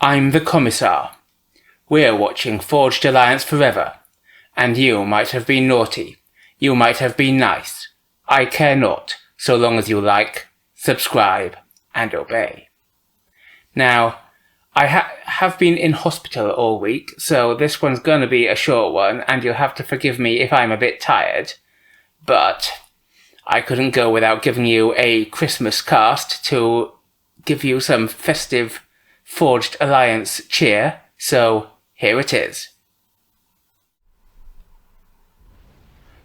I'm the Commissar. We're watching Forged Alliance forever. And you might have been naughty. You might have been nice. I care not, so long as you like, subscribe, and obey. Now, I have been in hospital all week, so this one's gonna be a short one, and you'll have to forgive me if I'm a bit tired. But I couldn't go without giving you a Christmas cast to give you some festive Forged Alliance cheer, so here it is.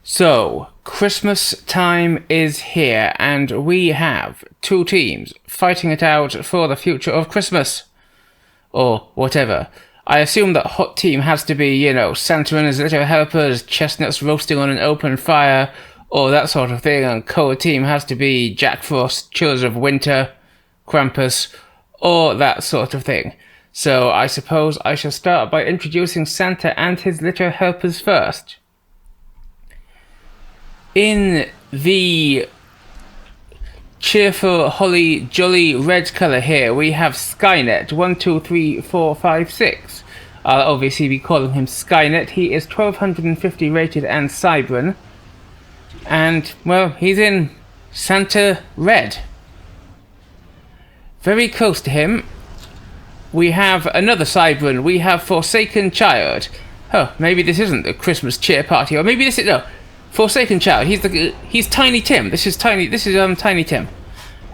So, Christmas time is here, and we have two teams fighting it out for the future of Christmas. Or whatever. I assume that Hot Team has to be, Santa and his little helpers, chestnuts roasting on an open fire, or that sort of thing, and Cold Team has to be Jack Frost, Chillers of Winter, Krampus, or that sort of thing. So I suppose I shall start by introducing Santa and his little helpers first. In the cheerful, holly, jolly red colour here, we have Skynet, 1, 2, 3, 4, 5, 6. I'll obviously be calling him Skynet. He is 1250 rated and Cybran. And, well, he's in Santa Red. Very close to him, we have another Cybran. We have Forsaken Child. Oh, maybe this isn't the Christmas cheer party, or maybe this is... No. Forsaken Child. He's Tiny Tim. This is Tiny Tim,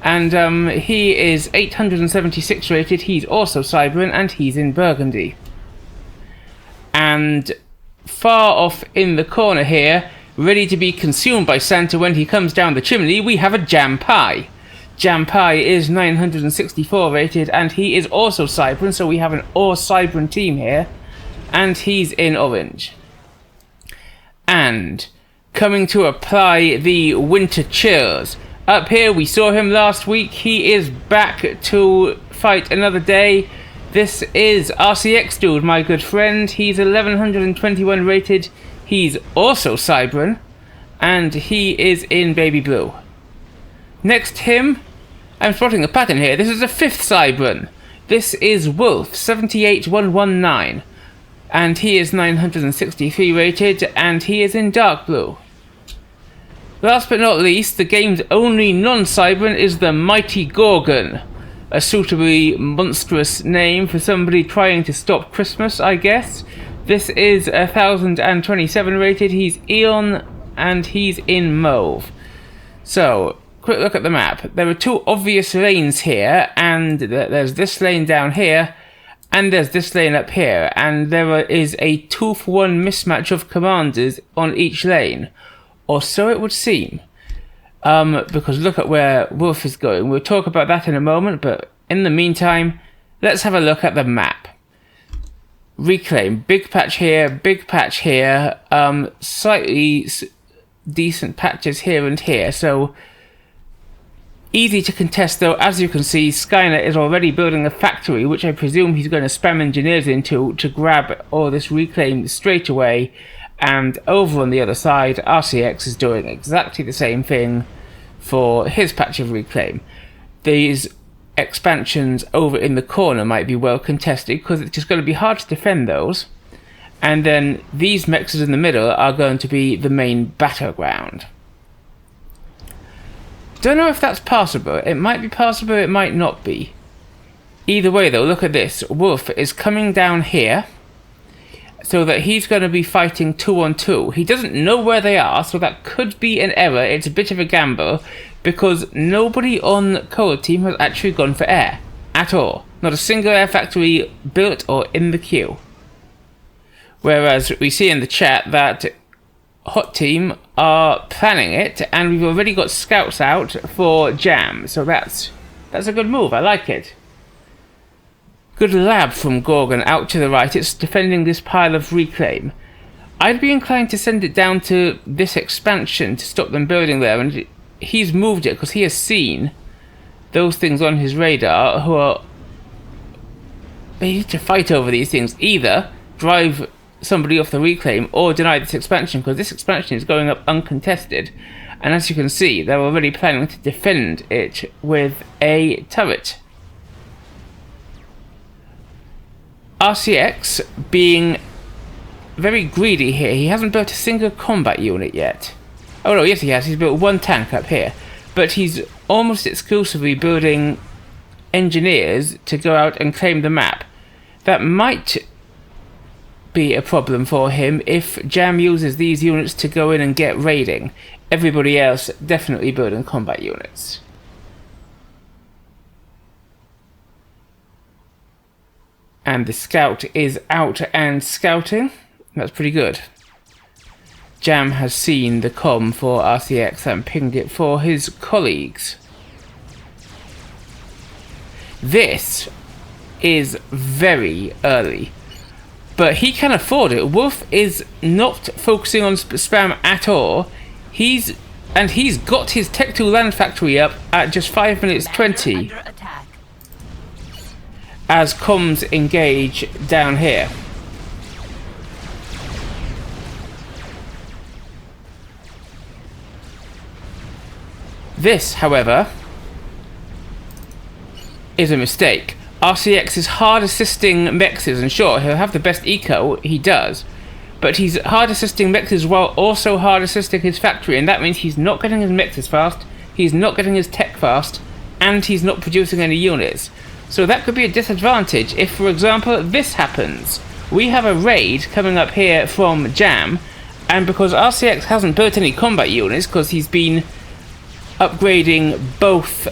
and he is 876 rated. He's also Cybran, and he's in Burgundy. And far off in the corner here, ready to be consumed by Santa when he comes down the chimney, we have a Jam Pie. Jam Pie is 964 rated, and he is also Cybran. So we have an all-Cybran team here, and he's in orange. And coming to apply the winter chills. Up here, we saw him last week. He is back to fight another day. This is rcxdude, my good friend. He's 1121 rated. He's also Cybran, and he is in baby blue. Next to him, I'm spotting a pattern here. This is a fifth Cybran. This is Wolf, 78119. And he is 963 rated, and he is in dark blue. Last but not least, the game's only non-Cybran is the MightyGorgon. A suitably monstrous name for somebody trying to stop Christmas, I guess. This is 1027 rated, he's Eon, and he's in mauve. So, quick look at the map. There are two obvious lanes here, and there's this lane down here, and there's this lane up here, and there is a 2-for-1 mismatch of commanders on each lane. Or so it would seem. Because look at where Wolf is going. We'll talk about that in a moment, but in the meantime, let's have a look at the map. Reclaim. Big patch here, slightly decent patches here and here, so easy to contest though. As you can see, Skynet is already building a factory, which I presume he's going to spam engineers into to grab all this reclaim straight away. And over on the other side, RCX is doing exactly the same thing for his patch of reclaim. These expansions over in the corner might be well contested, because it's just going to be hard to defend those. And then these mexes in the middle are going to be the main battleground. Don't know if that's possible. It might be possible, it might not be. Either way though, look at this. Wolf is coming down here, so that he's going to be fighting 2-on-2. He doesn't know where they are, so that could be an error. It's a bit of a gamble, because nobody on Cold Team has actually gone for air. At all. Not a single air factory built or in the queue. Whereas we see in the chat that Hot Team are planning it, and we've already got scouts out for Jam. So that's a good move. I like it. Good lab from Gorgon out to the right. It's defending this pile of reclaim. I'd be inclined to send it down to this expansion to stop them building there, and he's moved it because he has seen those things on his radar who are ready to fight over these things. Either drive somebody off the reclaim or deny this expansion, because this expansion is going up uncontested, and as you can see, they're already planning to defend it with a turret. RCX being very greedy here. He hasn't built a single combat unit yet. Oh no, yes he has. He's built one tank up here. But he's almost exclusively building engineers to go out and claim the map. That might be a problem for him if Jam uses these units to go in and get raiding. Everybody else definitely building combat units. And the scout is out and scouting. That's pretty good. Jam has seen the comm for RCX and pinged it for his colleagues. This is very early, but he can afford it. Wolf is not focusing on spam at all. He's got his Tech 2 land factory up at just 5 minutes 20 as comms engage down here. This, however, is a mistake. RCX is hard assisting mexes, and sure, he'll have the best eco, he does, but he's hard assisting mexes while also hard assisting his factory, and that means he's not getting his mexes fast, he's not getting his tech fast, and he's not producing any units. So that could be a disadvantage if, for example, this happens. We have a raid coming up here from Jam, and because RCX hasn't built any combat units, because he's been upgrading both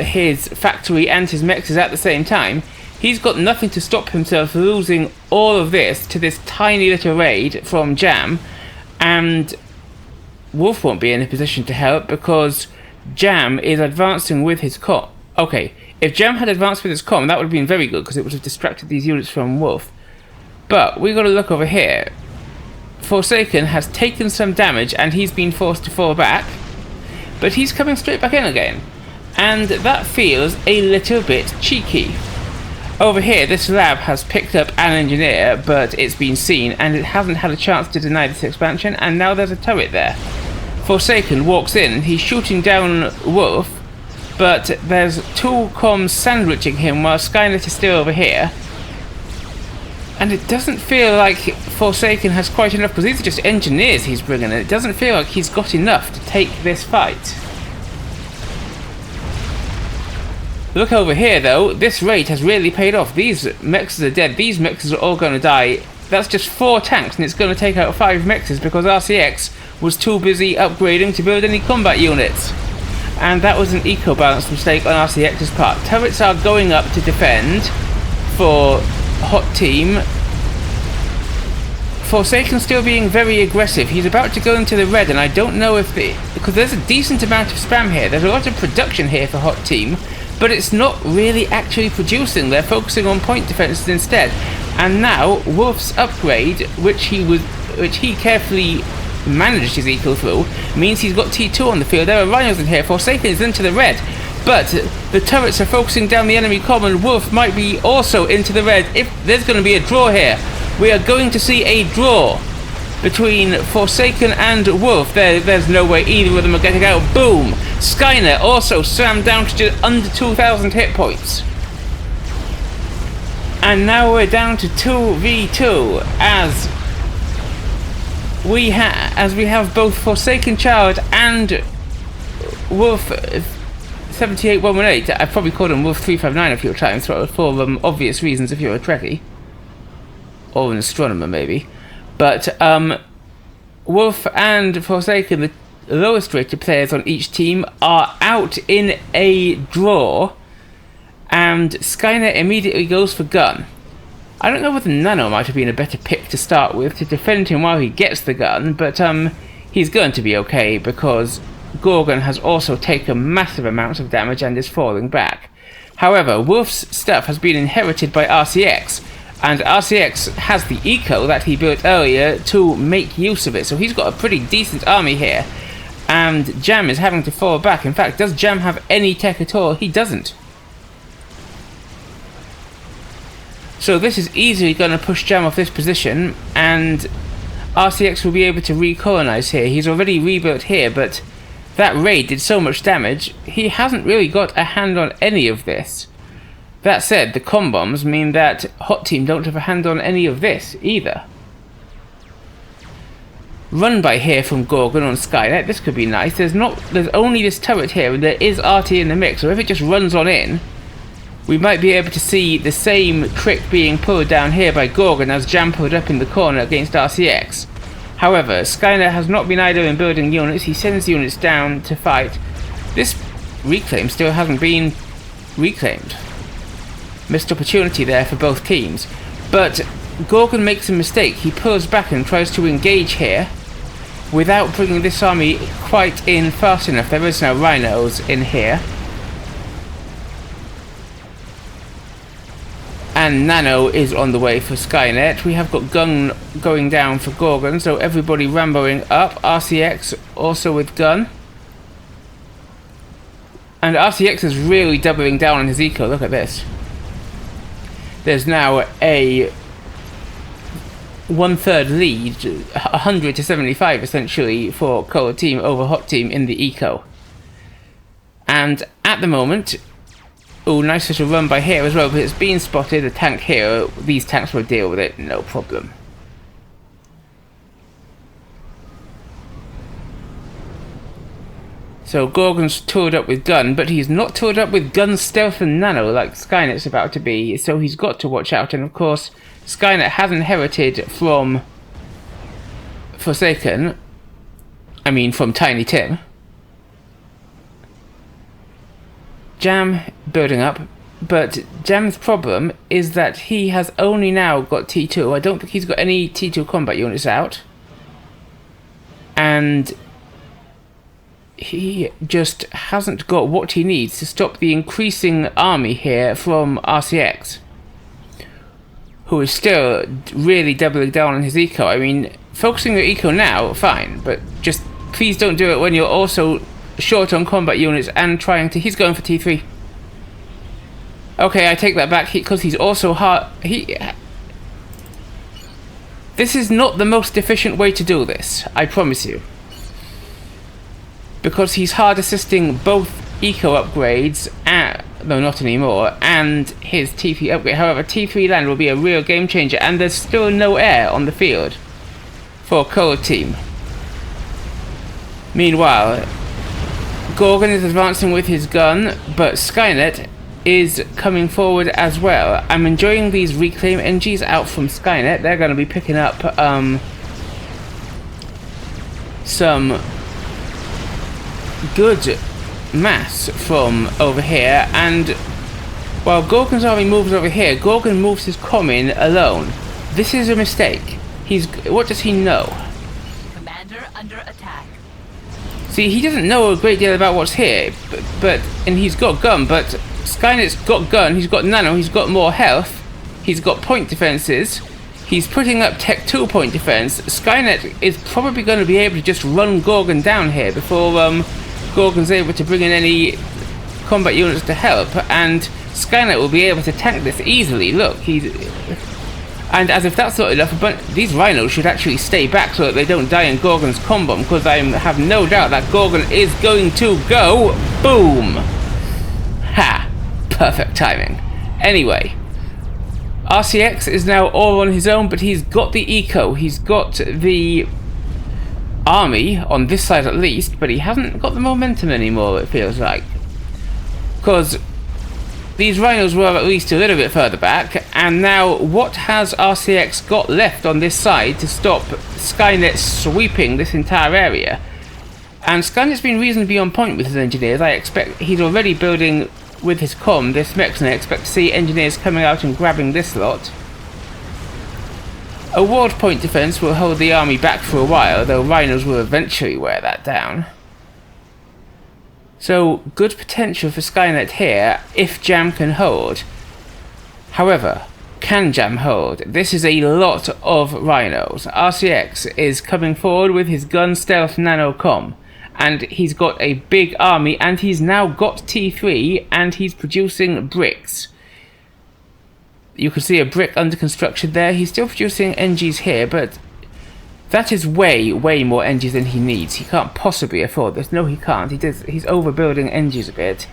his factory and his mexes at the same time, he's got nothing to stop himself losing all of this to this tiny little raid from Jam, and Wolf won't be in a position to help because Jam is advancing with his comm. Okay, if Jam had advanced with his comm, that would have been very good because it would have distracted these units from Wolf. But we got to look over here. Forsaken has taken some damage and he's been forced to fall back, but he's coming straight back in again, and that feels a little bit cheeky. Over here, this lab has picked up an engineer, but it's been seen and it hasn't had a chance to deny this expansion, and now there's a turret there. Forsaken walks in, he's shooting down Wolf, but there's two comms sandwiching him while Skynet is still over here. And it doesn't feel like Forsaken has quite enough, because these are just engineers he's bringing in. It doesn't feel like he's got enough to take this fight. Look over here though, this raid has really paid off. These mexes are dead, these mexes are all going to die. That's just 4 tanks and it's going to take out 5 mexes because RCX was too busy upgrading to build any combat units. And that was an eco-balance mistake on RCX's part. Turrets are going up to defend for Hot Team. Forsaken still being very aggressive. He's about to go into the red, and I don't know if because there's a decent amount of spam here. There's a lot of production here for Hot Team, but it's not really actually producing. They're focusing on point defenses instead. And now Wolf's upgrade, which he carefully managed his eco through, means he's got T2 on the field. There are rhinos in here. Forsaken is into the red, but the turrets are focusing down the enemy comm, and Wolf might be also into the red. If there's going to be a draw here, we are going to see a draw between Forsaken and Wolf. There's no way either of them are getting out. Boom! Skynet also slammed down to just under 2,000 hit points. And now we're down to 2v2 as we have both Forsaken Child and Wolf 78118. I've probably called him Wolf 359 a few times for obvious reasons if you're a Trekkie. Or an astronomer maybe. But Wolf and Forsaken, the lowest rated players on each team, are out in a draw, and Skynet immediately goes for gun. I don't know whether Nano might have been a better pick to start with to defend him while he gets the gun, but he's going to be okay because Gorgon has also taken massive amounts of damage and is falling back. However, Wolf's stuff has been inherited by RCX, and RCX has the eco that he built earlier to make use of it, so he's got a pretty decent army here, and Jam is having to fall back. In fact, does Jam have any tech at all? He doesn't. So this is easily going to push Jam off this position, and RCX will be able to recolonize here. He's already rebuilt here, but that raid did so much damage, he hasn't really got a hand on any of this. That said, the comm bombs mean that Hot Team don't have a hand on any of this either. Run by here from Gorgon on Skynet. This could be nice. There's only this turret here, and there is RT in the mix, so if it just runs on in, we might be able to see the same trick being pulled down here by Gorgon as Jam pulled up in the corner against RCX. However, Skynet has not been idle in building units. He sends units down to fight. This reclaim still hasn't been reclaimed. Missed opportunity there for both teams. But Gorgon makes a mistake. He pulls back and tries to engage here without bringing this army quite in fast enough. There is no rhinos in here. And Nano is on the way for Skynet. We have got gun going down for Gorgon, so everybody ramboing up. RCX also with gun. And RCX is really doubling down on his eco. Look at this. There's now a 1/3 lead, 100 to 75 essentially, for Cold Team over Hot Team in the eco. And at the moment, oh, nice little run by here as well, but it's been spotted. A tank here. These tanks will deal with it, no problem. So Gorgon's tooled up with gun, but he's not tooled up with gun, stealth and nano like Skynet's about to be, so he's got to watch out. And of course, Skynet has inherited from Forsaken, I mean from Tiny Tim. Jam building up, but Jam's problem is that he has only now got T2. I don't think he's got any T2 combat units out. And he just hasn't got what he needs to stop the increasing army here from RCX, who is still really doubling down on his eco. I mean, focusing your eco now, fine, but just please don't do it when you're also short on combat units and trying to... He's going for T3. Okay, I take that back, because he's also hard... This is not the most efficient way to do this, I promise you. Because he's hard assisting both eco upgrades, though not anymore, and his T3 upgrade. However, T3 land will be a real game changer, and there's still no air on the field for Cold Team. Meanwhile, Gorgon is advancing with his gun, but Skynet is coming forward as well. I'm enjoying these reclaim NGs out from Skynet. They're going to be picking up some good mass from over here, and while Gorgon's army moves over here, Gorgon moves his comm in alone. This is a mistake. What does he know? Commander under attack. See, he doesn't know a great deal about what's here, and he's got gun, but Skynet's got gun, he's got nano, he's got more health, he's got point defenses, he's putting up Tech 2 point defense. Skynet is probably going to be able to just run Gorgon down here before Gorgon's able to bring in any combat units to help, and Skynet will be able to tank this easily. Look, and as if that's not enough, but these rhinos should actually stay back so that they don't die in Gorgon's combo, because I have no doubt that Gorgon is going to go boom. Ha! Perfect timing. Anyway, RCX is now all on his own, but he's got the eco, he's got the army on this side at least, but he hasn't got the momentum anymore, it feels like, because these rhinos were at least a little bit further back. And now what has RCX got left on this side to stop Skynet sweeping this entire area? And Skynet's been reasonably on point with his engineers. I expect he's already building with his comm this mech, and I expect to see engineers coming out and grabbing this lot. A ward point defense will hold the army back for a while, though rhinos will eventually wear that down. So, good potential for Skynet here, if Jam can hold. However, can Jam hold? This is a lot of rhinos. RCX is coming forward with his gun, stealth, nano, comm, and he's got a big army, and he's now got T3, and he's producing bricks. You can see a brick under construction there. He's still producing NGs here, but that is way, way more NGs than he needs. He can't possibly afford this. No, he can't. He's overbuilding NGs a bit.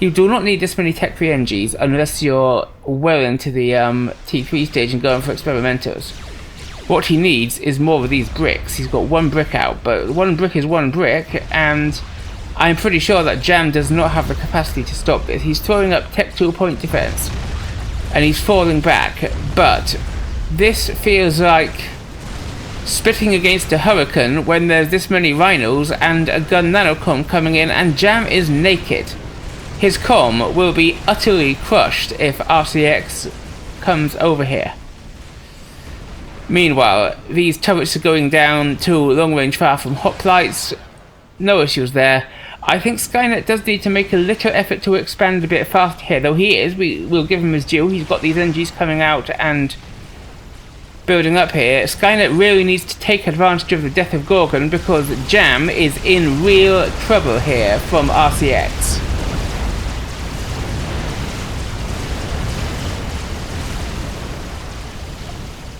You do not need this many Tech 3 NGs unless you're well into the T3 stage and going for experimentals. What he needs is more of these bricks. He's got one brick out, but one brick is one brick, and I'm pretty sure that Jam does not have the capacity to stop this. He's throwing up Tech 2 point defense, and he's falling back, but this feels like spitting against a hurricane when there's this many rhinos and a gun nanocom coming in, and Jam is naked. His comm will be utterly crushed if RCX comes over here. Meanwhile, these turrets are going down to long range fire from hoplites. No issues there. I think Skynet does need to make a little effort to expand a bit faster here, though he is. We'll give him his due. He's got these NGs coming out and building up here. Skynet really needs to take advantage of the death of Gorgon because Jam is in real trouble here from RCX.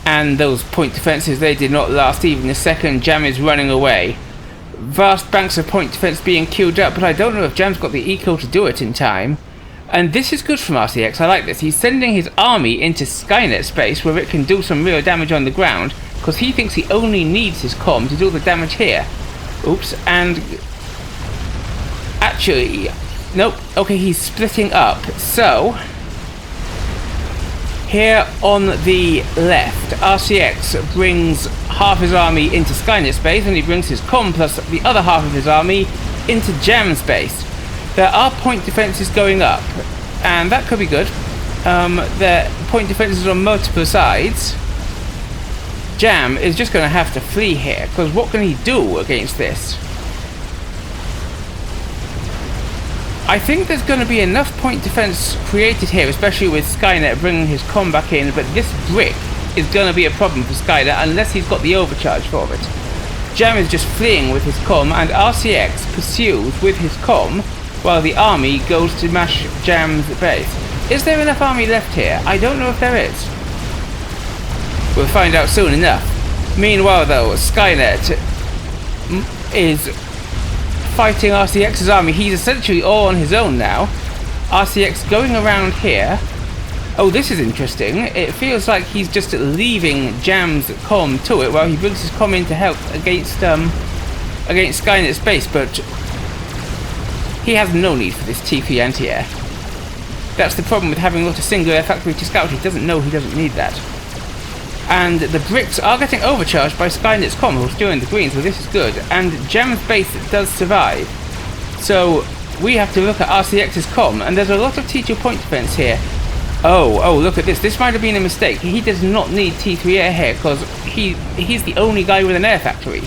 And those point defenses, they did not last even a second. Jam is running away. Vast banks of point defense being queued up, but I don't know if Jam's got the eco to do it in time. And this is good from RCX, I like this. He's sending his army into Skynet space where it can do some real damage on the ground, because he thinks he only needs his comm to do the damage here. Oops, and actually, nope, okay, he's splitting up. So here on the left, RCX brings half his army into Skynet space, and he brings his comm plus the other half of his army into Jam space. There are point defenses going up, and that could be good. There are point defenses on multiple sides. Jam is just going to have to flee here, because what can he do against this? I think there's going to be enough point defense created here, especially with Skynet bringing his comm back in, but this brick is going to be a problem for Skynet unless he's got the overcharge for it. Jam is just fleeing with his comm, and RCX pursues with his comm while the army goes to mash Jam's base. Is there enough army left here? I don't know if there is. We'll find out soon enough. Meanwhile though, Skynet is fighting RCX's army. He's essentially all on his own now. RCX going around here. Oh, this is interesting. It feels like he's just leaving Jam's comm to it while he brings his comm in to help against Skynet's base, but he has no need for this TP anti-air. That's the problem with having a lot of single air factory to scout. He doesn't know he doesn't need that. And the bricks are getting overcharged by Skynet's comm, who's doing the green, so this is good. And Jam's base does survive. So we have to look at RCX's comm, and there's a lot of T2 point defense here. Oh, look at this. This might have been a mistake. He does not need T3 air here, because he's the only guy with an air factory.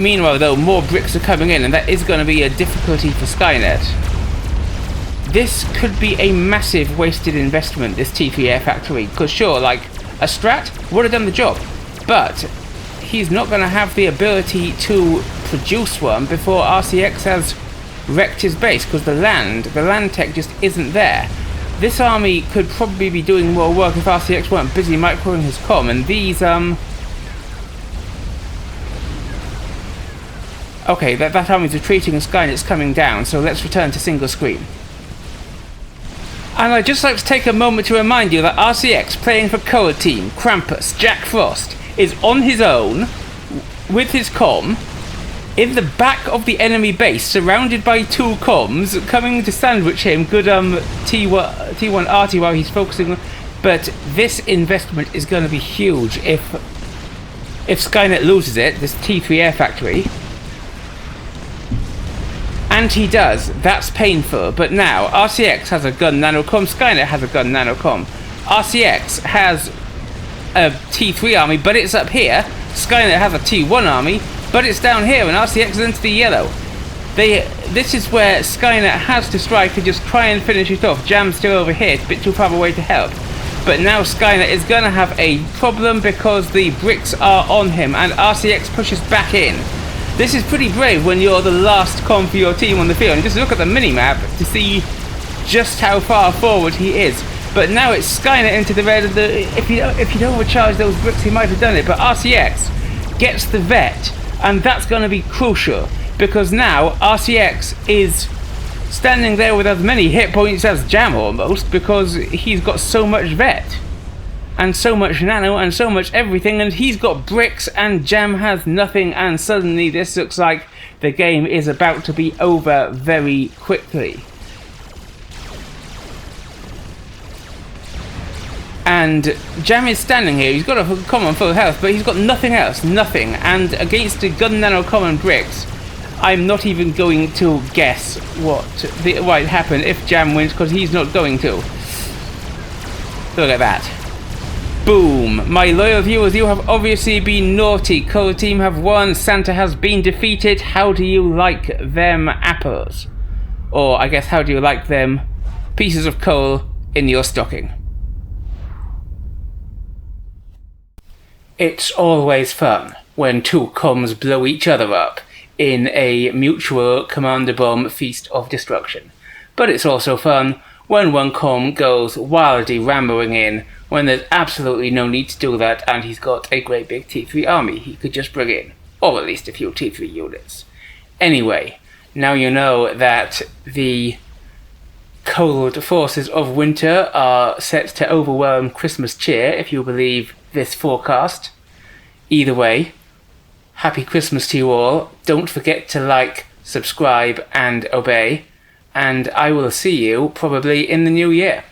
Meanwhile, though, more bricks are coming in, and that is going to be a difficulty for Skynet. This could be a massive wasted investment, this T3 air factory, because sure, like, a strat would have done the job, but he's not going to have the ability to produce one before RCX has wrecked his base, because the land tech just isn't there. This army could probably be doing more work if RCX weren't busy microing his comm, and these, okay, that army's retreating and Skynet's coming down, so let's return to single screen. And I'd just like to take a moment to remind you that RCX, playing for Color Team, Krampus, Jack Frost, is on his own, with his comm, in the back of the enemy base, surrounded by two comms, coming to sandwich him good T1 RT while he's focusing. But this investment is going to be huge if Skynet loses it, this T3 air factory. And he does. That's painful. But now, RCX has a gun nanocom, Skynet has a gun nanocom. RCX has a T3 army, but it's up here. Skynet has a T1 army, but it's down here, and RCX is into the yellow. This is where Skynet has to strike to just try and finish it off. Jam's still over here, it's a bit too far away to help. But now Skynet is going to have a problem because the bricks are on him, and RCX pushes back in. This is pretty brave when you're the last comm for your team on the field. And just look at the minimap to see just how far forward he is. But now it's Skynet into the red. If he'd overcharged those bricks, he might have done it. But RCX gets the vet, and that's going to be crucial. because now RCX is standing there with as many hit points as Jam almost, because he's got so much vet and so much nano and so much everything, and he's got bricks and Jam has nothing, and suddenly this looks like the game is about to be over very quickly. And Jam is standing here, he's got a common full health, but he's got nothing else, nothing. And against the gun nano common bricks, I'm not even going to guess what might happen if Jam wins, because he's not going to. Look at that. Boom! My loyal viewers, you have obviously been naughty. Color Team have won, Santa has been defeated. How do you like them apples? Or I guess how do you like them pieces of coal in your stocking? It's always fun when two comms blow each other up in a mutual commander bomb feast of destruction. But it's also fun when one comm goes wildly rambling in when there's absolutely no need to do that, and he's got a great big T3 army he could just bring in, or at least a few T3 units. Anyway, now you know that the cold forces of winter are set to overwhelm Christmas cheer, if you believe this forecast. Either way, happy Christmas to you all. Don't forget to like, subscribe, and obey, and I will see you probably in the new year.